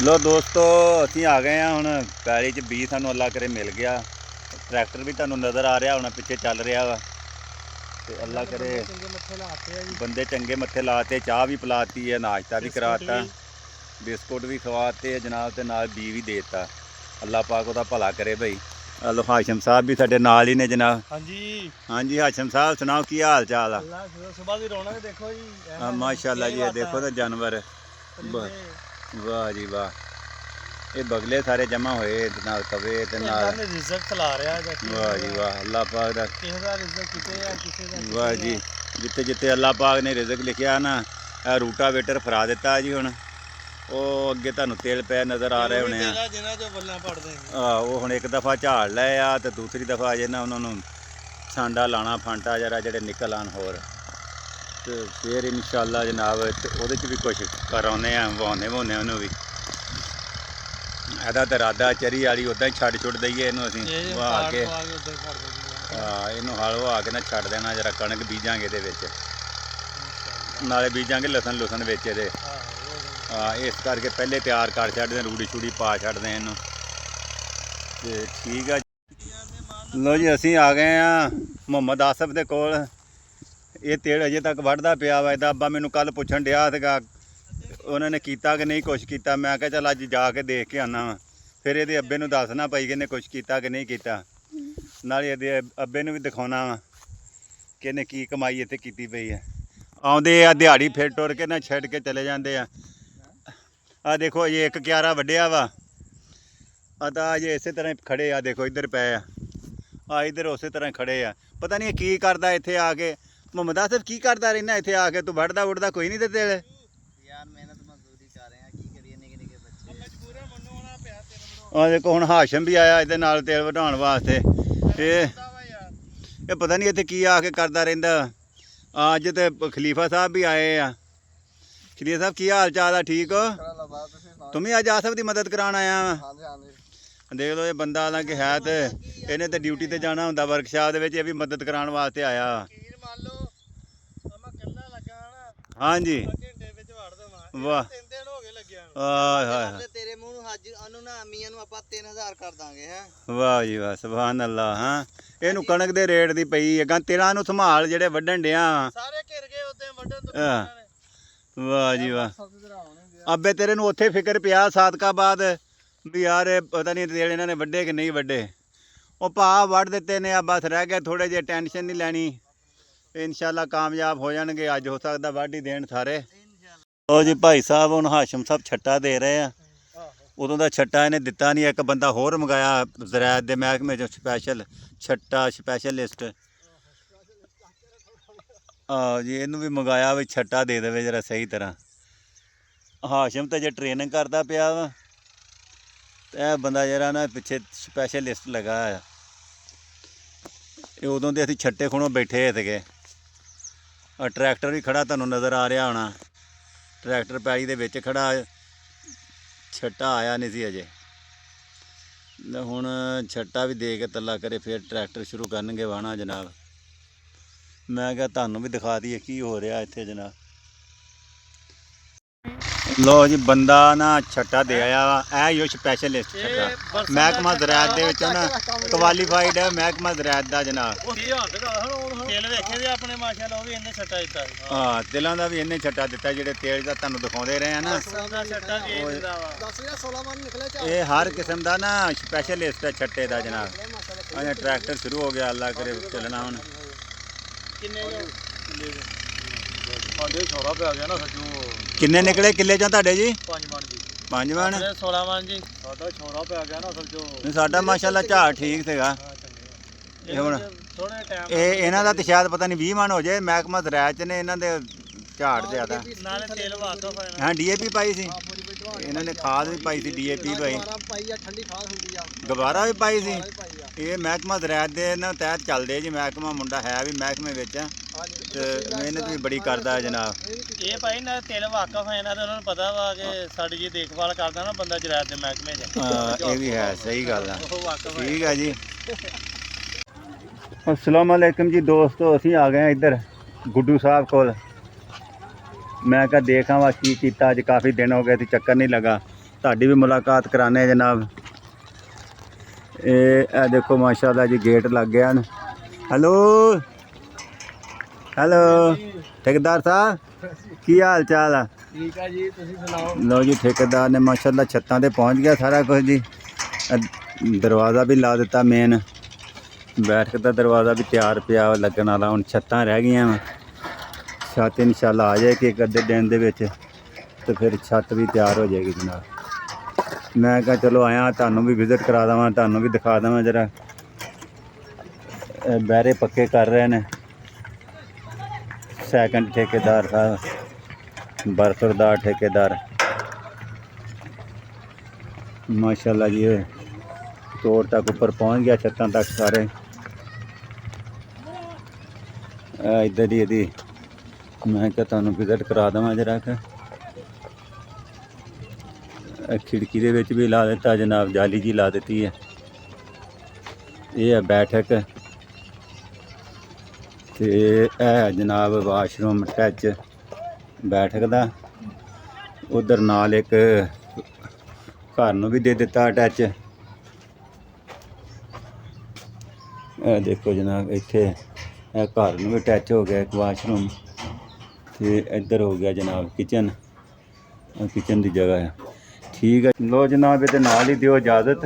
ਲੋ ਦੋਸਤੋ ਅਸੀਂ ਆ ਗਏ ਹਾਂ ਹੁਣ ਪੈਲੀ 'ਚ ਬੀਜ ਸਾਨੂੰ ਅੱਲਾ ਕਰੇ ਮਿਲ ਗਿਆ। ਟਰੈਕਟਰ ਵੀ ਤੁਹਾਨੂੰ ਨਜ਼ਰ ਆ ਰਿਹਾ ਹੁਣ ਪਿੱਛੇ ਚੱਲ ਰਿਹਾ ਵਾ ਤੇ ਅੱਲਾ ਕਰੇ ਬੰਦੇ ਚੰਗੇ ਮੱਥੇ ਲਾਤੇ, ਚਾਹ ਵੀ ਪਿਲਾਤੀ ਹੈ, ਨਾਸ਼ਤਾ ਵੀ ਕਰਾਤਾ, ਬਿਸਕੁਟ ਵੀ ਖਵਾਤੇ ਜਨਾਬ ਤੇ ਨਾਲ ਬੀ ਵੀ ਦੇਤਾ। ਅੱਲਾ ਪਾਕ ਉਹਦਾ ਭਲਾ ਕਰੇ ਭਾਈ। ਹਲੋ ਹਾਸ਼ਮ ਸਾਹਿਬ ਵੀ ਸਾਡੇ ਨਾਲ ਹੀ ਨੇ ਜਨਾਬ। ਹਾਂਜੀ ਹਾਂਜੀ ਹਾਸ਼ਮ ਸਾਹਿਬ ਸੁਣਾਓ ਕੀ ਹਾਲ ਚਾਲ ਆ? ਸੁਬਾਹ ਦੀ ਰੌਣਕ ਦੇਖੋ ਜੀ। ਮਾਸ਼ਾਅੱਲਾ ਜੀ, ਇਹ ਦੇਖੋ ਤਾਂ ਜਾਨਵਰ ਵਾਹ ਜੀ ਵਾਹ, ਇਹ ਬਗਲੇ ਸਾਰੇ ਜਮਾ ਹੋਏ ਨਾਲ ਕਵੇ ਤੇ ਨਾਲ ਰਿਜ਼ਕ ਖਲਾ ਰਿਹਾ। ਵਾਹ ਜੀ ਵਾਹ, ਅੱਲਾ ਪਾਕ ਦਾ ਕਿਸੇ ਦਾ ਰਿਜ਼ਕ ਕਿਤੇ ਆ, ਕਿਸੇ ਦਾ ਵਾਹ ਜੀ। ਜਿੱਥੇ ਜਿੱਥੇ ਅੱਲਾ ਪਾਕ ਨੇ ਰਿਜ਼ਕ ਲਿਖਿਆ ਨਾ, ਇਹ ਰੂਟਾਵੇਟਰ ਫਰਾ ਦਿੱਤਾ ਜੀ। ਹੁਣ ਉਹ ਅੱਗੇ ਤੁਹਾਨੂੰ ਤੇਲ ਪੈ ਨਜ਼ਰ ਆ ਰਹੇ ਹੋਣੇ ਆ ਜਿਹਨਾਂ ਚੋਂ ਬੱਲਾਂ ਪੜਦੇ ਉਹ ਹੁਣ ਇੱਕ ਦਫਾ ਝਾੜ ਲਏ ਆ ਤੇ ਦੂਸਰੀ ਦਫਾ ਅਜੇ ਨਾ ਉਹਨਾਂ ਨੂੰ ਛਾਂਡਾ ਲਾਣਾ ਫਾਂਟਾ ਜਰਾ ਜਿਹੜੇ ਨਿਕਲ ਆਣ ਹੋਰ ਤੇ ਫਿਰ ਇਨਸ਼ਾਅੱਲਾ ਜਨਾਬ ਉਹਦੇ 'ਚ ਵੀ ਕੁਛ ਕਰਾਉਂਦੇ ਆ, ਵਾਹੁੰਦੇ ਉਹਨੂੰ ਵੀ। ਇਹਦਾ ਤਾਂ ਇਰਾਦਾ ਚਰੀ ਵਾਲੀ ਉੱਦਾਂ ਹੀ ਛੱਡ ਛੁੱਟ ਦਈਏ ਇਹਨੂੰ ਅਸੀਂ ਵਾਹ ਕੇ। ਹਾਂ ਇਹਨੂੰ ਹਲ ਵਾਹ ਕੇ ਨਾ ਛੱਡ ਦੇਣਾ, ਜਰਾ ਕਣਕ ਬੀਜਾਂਗੇ ਇਹਦੇ ਵਿੱਚ, ਨਾਲੇ ਬੀਜਾਂਗੇ ਲਸਣ ਲੁਸਣ ਵਿੱਚ ਇਹਦੇ। ਹਾਂ ਇਸ ਕਰਕੇ ਪਹਿਲੇ ਤਿਆਰ ਕਰ ਛੱਡਦੇ, ਰੂੜੀ ਛੂੜੀ ਪਾ ਛੱਡਦੇ ਇਹਨੂੰ ਤੇ ਠੀਕ ਆ। ਲੋ ਜੀ ਅਸੀਂ ਆ ਗਏ ਆ ਮੁਹੰਮਦ ਆਸਫ ਦੇ ਕੋਲ। ਇਹ ਤੇਲ ਅਜੇ ਤੱਕ ਵੱਢਦਾ ਪਿਆ ਵਾ। ਇਹਦਾ ਅੱਬਾ ਮੈਨੂੰ ਕੱਲ ਪੁੱਛਣ ਡਿਆ ਸੀਗਾ ਉਹਨਾਂ ਨੇ ਕੀਤਾ ਕਿ ਨਹੀਂ ਕੁਛ ਕੀਤਾ। ਮੈਂ ਕਿਹਾ ਚੱਲ ਅੱਜ ਜਾ ਕੇ ਦੇਖ ਕੇ ਆਉਣਾ ਵਾ, ਫਿਰ ਇਹਦੇ ਅੱਬੇ ਨੂੰ ਦੱਸਣਾ ਪਈ ਕਿ ਇਹਨੇ ਕੁਛ ਕੀਤਾ ਕਿ ਨਹੀਂ ਕੀਤਾ, ਨਾਲੇ ਇਹਦੇ ਅੱਬੇ ਨੂੰ ਵੀ ਦਿਖਾਉਣਾ ਵਾ ਕਿ ਇਹਨੇ ਕੀ ਕਮਾਈ ਇੱਥੇ ਕੀਤੀ ਪਈ ਹੈ। ਆਉਂਦੇ ਆ ਦਿਹਾੜੀ ਫਿਰ ਟੁਰ ਕੇ ਨਾ ਛੱਡ ਕੇ ਚਲੇ ਜਾਂਦੇ ਆ। ਆ ਦੇਖੋ ਇਹ ਇੱਕ ਕਿਆਰਾ ਵੱਢਿਆ ਵਾ, ਆ ਤਾਂ ਅਜੇ ਇਸੇ ਤਰ੍ਹਾਂ ਖੜੇ ਆ, ਦੇਖੋ ਇੱਧਰ ਪਏ ਆ ਇੱਧਰ ਉਸੇ ਤਰ੍ਹਾਂ ਖੜੇ ਆ। ਪਤਾ ਨਹੀਂ ਕੀ ਕਰਦਾ ਇੱਥੇ ਆ ਕੇ। ਮੁਹੰਮਦ ਆਸਫ ਕੀ ਕਰਦਾ ਰਹਿੰਦਾ ਇੱਥੇ ਆ ਕੇ? ਤੂੰ ਵੱਢਦਾ ਵੁੱਢਦਾ ਕੋਈ ਨਹੀਂ ਤੇ ਤੇਲ ਯਾਰ ਮਿਹਨਤ ਮਜ਼ਦੂਰੀ ਕਰ ਰਹੇ ਆ, ਕੀ ਕਰੀਏ ਨਿੱਕੇ ਨਿੱਕੇ ਬੱਚੇ ਮਜਬੂਰ ਹੈ, ਮੰਨੋ ਹੋਣਾ ਪਿਆ ਤੇਰੇ। ਆ ਦੇਖੋ ਹੁਣ ਹਾਸ਼ਮ ਵੀ ਆਇਆ ਇਹਦੇ ਨਾਲ ਤੇਲ ਵਧਾਉਣ ਵਾਸਤੇ। ਇਹ ਪਤਾ ਨਹੀਂ ਇੱਥੇ ਕੀ ਆ ਕੇ ਕਰਦਾ ਰਹਿੰਦਾ। ਅੱਜ ਤੇ ਖਲੀਫਾ ਸਾਹਿਬ ਵੀ ਆਏ ਆ। ਖਲੀਫਾ ਸਾਹਿਬ ਕੀ ਹਾਲ ਚਾਲ ਆ? ਠੀਕ ਹੋ? ਤੂੰ ਵੀ ਅੱਜ ਆਸਫ ਦੀ ਮਦਦ ਕਰਾਉਣ ਆਇਆ ਵਾ? ਦੇਖ ਲਓ ਇਹ ਬੰਦਾ ਹਾਲਾਂਕਿ ਹੈ ਤੇ ਇਹਨੇ ਤੇ ਡਿਊਟੀ ਤੇ ਜਾਣਾ ਹੁੰਦਾ ਵਰਕਸ਼ਾਪ ਦੇ ਵਿੱਚ, ਇਹ ਵੀ ਮਦਦ ਕਰਾਉਣ ਵਾਸਤੇ ਆਇਆ। ਹਾਂਜੀ ਵਾਹ ਤੇਰੇ ਮੂੰਹ ਨੂੰ ਹੱਜ ਨੂੰ ਨਾ ਮੀਆਂ ਨੂੰ ਆਪਾਂ 3000 ਕਰ ਦਾਂਗੇ ਹੈ। ਵਾਹ ਜੀ ਵਾਹ, ਸੁਭਾਨ ਅੱਲਾ। ਹਾਂ ਇਹਨੂੰ ਕਣਕ ਦੇ ਰੇਟ ਦੀ ਪਈ ਹੈਗਾ। ਤੇਰਾਂ ਨੂੰ ਸੰਭਾਲ ਜਿਹੜੇ ਵੱਢਣ ਡਿਆ ਸਾਰੇ ਘਿਰ ਗਏ ਉੱਤੇ ਵੱਢਣ ਤੋਂ। ਵਾਹ ਜੀ ਵਾਹ, ਅੱਬੇ ਤੇਰੇ ਨੂੰ ਉੱਥੇ ਫਿਕਰ ਪਿਆ ਸਾਦਕਾਬਾਦ ਵੀ ਯਾਰ ਇਹ ਪਤਾ ਨਹੀਂ ਤੇਲ ਇਹਨਾਂ ਨੇ ਵੱਢੇ ਕਿ ਨਹੀਂ ਵੱਢੇ। ਉਹ ਭਾ ਵੱਢ ਦਿੱਤੇ ਨੇ, ਆ ਬਸ ਰਹਿ ਗਏ ਥੋੜੇ ਜਿਹੇ, ਟੈਨਸ਼ਨ ਨਹੀਂ ਲੈਣੀ, ਇਨਸ਼ਾਅੱਲਾ ਕਾਮਯਾਬ ਹੋ ਜਾਣਗੇ। ਅੱਜ ਹੋ ਸਕਦਾ ਵੱਢ ਹੀ ਦੇਣ ਸਾਰੇ। ਉਹ ਜੀ ਭਾਈ ਸਾਹਿਬ ਹੁਣ ਹਾਸ਼ਮ ਸਾਹਿਬ ਛੱਟਾ ਦੇ ਰਹੇ ਆ। ਉਦੋਂ ਦਾ ਛੱਟਾ ਇਹਨੇ ਦਿੱਤਾ ਨਹੀਂ। ਇੱਕ ਬੰਦਾ ਹੋਰ ਮੰਗਾਇਆ ਜ਼ਰਾਇਤ ਦੇ ਮਹਿਕਮੇ 'ਚੋਂ ਸਪੈਸ਼ਲ ਛੱਟਾ ਸਪੈਸ਼ਲਿਸਟ। ਜੀ ਇਹਨੂੰ ਵੀ ਮੰਗਾਇਆ ਵੀ ਛੱਟਾ ਦੇ ਦੇਵੇ ਜਰਾ ਸਹੀ ਤਰ੍ਹਾਂ। ਹਾਸ਼ਮ ਤਾਂ ਜੇ ਟ੍ਰੇਨਿੰਗ ਕਰਦਾ ਪਿਆ ਵਾ, ਇਹ ਬੰਦਾ ਜਿਹੜਾ ਨਾ ਪਿੱਛੇ ਸਪੈਸ਼ਲਿਸਟ ਲਗਾ ਆ। ਇਹ ਉਦੋਂ ਦੇ ਅਸੀਂ ਛੱਟੇ ਖੁਣੋਂ ਬੈਠੇ ਸੀਗੇ। ਟਰੈਕਟਰ ਵੀ ਖੜਾ ਤੁਹਾਨੂੰ ਨਜ਼ਰ ਆ ਰਿਹਾ ਹੋਣਾ, ਟਰੈਕਟਰ ਪੈਲੀ ਦੇ ਵਿੱਚ ਖੜਾ, ਛੱਟਾ ਆਇਆ ਨਹੀਂ ਸੀ ਅਜੇ। ਹੁਣ ਛੱਟਾ ਵੀ ਦੇ ਕੇ ਤੱਲਾ ਕਰੇ ਫਿਰ ਟਰੈਕਟਰ ਸ਼ੁਰੂ ਕਰਨਗੇ ਵਾਹਣਾ ਜਨਾਬ। ਮੈਂ ਕਿਹਾ ਤੁਹਾਨੂੰ ਵੀ ਦਿਖਾ ਦਈਏ ਕੀ ਹੋ ਰਿਹਾ ਇੱਥੇ ਜਨਾਬ। ਲੋ ਜੀ ਬੰਦਾ ਨਾ ਛੱਟਾ ਦੇ ਆਇਆ ਵਾ। ਇਹ ਹੀ ਉਹ ਸਪੈਸ਼ਲਿਸਟ ਛੱਟਾ ਮਹਿਕਮਾ ਜ਼ਰਾਇਤ ਦੇ ਵਿੱਚੋਂ ਨਾ ਕੁਆਲੀਫਾਈਡ ਹੈ ਮਹਿਕਮਾ ਜ਼ਰਾਇਤ ਦਾ ਜਨਾਬ। ਤੇਲ ਵੇਖੇ ਦੇ ਆਪਣੇ ਮਾਸ਼ਾਅੱਲਾ, ਉਹ ਵੀ ਇਹਨੇ ਛੱਟਾ ਦਿੱਤਾ। ਹਾਂ ਤਿਲਾਂ ਦਾ ਵੀ ਇਹਨੇ ਛੱਟਾ ਦਿੱਤਾ। ਜਿਹੜੇ ਤੇਲ ਦਾ ਤੁਹਾਨੂੰ ਦਿਖਾਉਂਦੇ ਰਹੇ ਆ ਨਾ, ਇਹ ਹਰ ਕਿਸਮ ਦਾ ਨਾ ਸਪੈਸ਼ਲਿਸਟ ਹੈ ਛੱਟੇ ਦਾ ਜਨਾਬ। ਟਰੈਕਟਰ ਸ਼ੁਰੂ ਹੋ ਗਿਆ, ਅੱਲਾ ਕਰੇ ਚੱਲਣਾ ਹੁਣ। ਕਿੰਨੇ ਨਿਕਲੇ ਕਿੱਲੇ ਚੋਂ ਤੁਹਾਡੇ ਜੀ? 5 ਮਣ ਜੀ। 5 ਮਣ? 16 ਮਣ ਜੀ। ਸਾਡਾ ਛੋਰਾ ਪੈ ਗਿਆ ਨਾ ਅਸਲ ਚੋਂ। ਨਹੀਂ ਸਾਡਾ ਮਾਸ਼ਾਅੱਲਾ ਝਾੜ ਠੀਕ ਸੀਗਾ। ਇਹ ਹੁਣ ਥੋੜੇ ਟਾਈਮ ਇਹਨਾਂ ਦਾ ਤੇ ਸ਼ਾਇਦ ਪਤਾ ਨਹੀਂ 20 ਮਣ ਹੋ ਜਾਏ। ਮਹਿਕਮਾ ਜ਼ਰਾਇਤ ਚ ਨੇ ਇਹਨਾਂ ਦੇ ਝਾੜ ਜ਼ਿਆਦਾ। ਨਾਲੇ ਤੇਲ ਵਾਕਫ ਹੈ ਨਾ। ਹਾਂ ਡੀਏਪੀ ਪਾਈ ਸੀ ਇਹਨਾਂ ਨੇ, ਖਾਦ ਵੀ ਪਾਈ ਸੀ ਡੀਏਪੀ ਪਾਈ, ਗਵਾਰਾ ਵੀ ਪਾਈ ਸੀ। ਇਹ ਮਹਿਕਮਾ ਜ਼ਰਾਇਤ ਦੇ ਨਾ ਤਹਿਤ ਚੱਲਦੇ ਜੀ। ਮਹਿਕਮਾ ਮੁੰਡਾ ਹੈ ਵੀ ਮਹਿਕਮੇ ਵਿੱਚ ਤੇ ਮਿਹਨਤ ਵੀ ਬੜੀ ਕਰਦਾ ਹੈ ਜਨਾਬ। ਇਹ ਭਾਈ ਨਾ ਤੇਲ ਵਾਕਫ ਹੈ ਨਾ, ਤੇ ਉਹਨਾਂ ਨੂੰ ਪਤਾ ਵਾ ਕਿ ਸਾਡੀ ਜੀ ਦੇਖਭਾਲ ਕਰਦਾ ਨਾ ਬੰਦਾ ਜ਼ਰਾਇਤ ਦੇ ਮਹਿਕਮੇ 'ਚ। ਇਹ ਵੀ ਹੈ, ਸਹੀ ਗੱਲ ਆ। ਉਹ ਵਾਕਫ ਹੈ। ਠੀਕ ਹੈ ਜੀ। अस्सलाम वालेकुम जी दोस्तों, ਅਸੀਂ ਆ ਗਏ ਇੱਧਰ ਗੁੱਡੂ ਸਾਹਿਬ ਕੋਲ। ਮੈਂ ਕਿਹਾ ਦੇਖਾਂ ਵਾ ਕੀ ਕੀਤਾ। ਅੱਜ ਕਾਫੀ ਦਿਨ ਹੋ ਗਏ ਸੀ ਚੱਕਰ ਨਹੀਂ ਲੱਗਾ। ਤੁਹਾਡੀ ਵੀ ਮੁਲਾਕਾਤ ਕਰਾਣੇ ਜਨਾਬ। ਇਹ ਦੇਖੋ ਮਾਸ਼ਾਅੱਲਾ ਜੀ ਗੇਟ ਲੱਗ ਗਿਆ ਨਾ। ਹੈਲੋ ਹੈਲੋ ਠੇਕੇਦਾਰ ਸਾਹਿਬ ਕੀ ਹਾਲ ਚਾਲ ਆ? ਠੀਕ ਆ ਜੀ, ਤੁਸੀਂ ਸੁਣਾਓ? ਲਓ ਜੀ ਠੇਕੇਦਾਰ ਨੇ ਮਾਸ਼ਾਅੱਲਾ ਛੱਤਾਂ ਤੇ ਪਹੁੰਚ ਗਿਆ ਸਾਰਾ ਕੁਝ ਜੀ। ਦਰਵਾਜ਼ਾ ਵੀ ਲਾ ਦਿੱਤਾ, ਮੇਨ ਬੈਠਕ ਦਾ ਦਰਵਾਜ਼ਾ ਵੀ ਤਿਆਰ ਪਿਆ ਲੱਗਣ ਵਾਲਾ। ਹੁਣ ਛੱਤਾਂ ਰਹਿ ਗਈਆਂ ਵਾ, ਛੱਤ ਇਨਸ਼ਾਅੱਲਾ ਆ ਜਾਏ ਕਿ ਇੱਕ ਅੱਧੇ ਦਿਨ ਦੇ ਵਿੱਚ, ਤੇ ਫਿਰ ਛੱਤ ਵੀ ਤਿਆਰ ਹੋ ਜਾਏਗੀ ਜਨਾਬ। ਮੈਂ ਕਿਹਾ ਚਲੋ ਆਇਆ ਤੁਹਾਨੂੰ ਵੀ ਵਿਜ਼ਿਟ ਕਰਾ ਦੇਵਾਂ, ਤੁਹਾਨੂੰ ਵੀ ਦਿਖਾ ਦੇਵਾਂ ਜਰਾ। ਬਹਿਰੇ ਪੱਕੇ ਕਰ ਰਹੇ ਨੇ ਸੈਕੰਡ ਠੇਕੇਦਾਰ ਸਾਹਿਬ, ਬਰਫਰਦਾਰ ਠੇਕੇਦਾਰ ਮਾਸ਼ਾਅੱਲਾ ਜੀ। ਇਹ ਤੋੜ ਤੱਕ ਉੱਪਰ ਪਹੁੰਚ ਗਿਆ, ਛੱਤਾਂ ਤੱਕ ਸਾਰੇ। ਇੱਧਰ ਹੀ ਇਹਦੀ ਮੈਂ ਕਿਹਾ ਤੁਹਾਨੂੰ ਵਿਜ਼ਿਟ ਕਰਾ ਦੇਵਾਂ ਜਰਾ ਕਿ ਖਿੜਕੀ ਦੇ ਵਿੱਚ ਵੀ ਲਾ ਦਿੱਤਾ ਜਨਾਬ, ਜਾਲੀ ਜੀ ਲਾ ਦਿੱਤੀ ਹੈ। ਇਹ ਹੈ ਬੈਠਕ ਤੇ ਇਹ ਹੈ ਜਨਾਬ ਵਾਸ਼ਰੂਮ ਅਟੈਚ ਬੈਠਕ ਦਾ। ਉਧਰ ਨਾਲ ਇੱਕ ਘਰ ਨੂੰ ਵੀ ਦੇ ਦਿੱਤਾ ਅਟੈਚ। ਇਹ ਦੇਖੋ ਜਨਾਬ ਇੱਥੇ ਇਹ ਘਰ ਨੂੰ ਵੀ ਅਟੈਚ ਹੋ ਗਿਆ ਇੱਕ ਵਾਸ਼ਰੂਮ, ਤੇ ਇੱਧਰ ਹੋ ਗਿਆ ਜਨਾਬ ਕਿਚਨ, ਕਿਚਨ ਦੀ ਜਗ੍ਹਾ ਹੈ। ਠੀਕ ਹੈ ਲੋ ਜਨਾਬ, ਇਹਦੇ ਨਾਲ ਹੀ ਦਿਓ ਇਜਾਜ਼ਤ।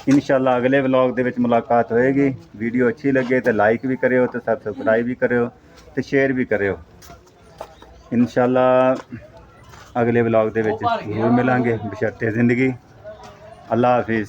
ਇਨਸ਼ਾਅੱਲਾ ਅਗਲੇ ਵਲੌਗ ਦੇ ਵਿੱਚ ਮੁਲਾਕਾਤ ਹੋਏਗੀ। ਵੀਡੀਓ ਅੱਛੀ ਲੱਗੇ ਤਾਂ ਲਾਈਕ ਵੀ ਕਰਿਓ, ਤੇ ਸਬਸਕ੍ਰਾਈਬ ਵੀ ਕਰਿਓ, ਤੇ ਸ਼ੇਅਰ ਵੀ ਕਰਿਓ। ਇਨਸ਼ਾਅੱਲਾ ਅਗਲੇ ਵਲੌਗ ਦੇ ਵਿੱਚ ਜ਼ਰੂਰ ਮਿਲਾਂਗੇ ਬਸ਼ਰਤੇ ਜ਼ਿੰਦਗੀ। ਅੱਲਾ ਹਾਫਿਜ਼।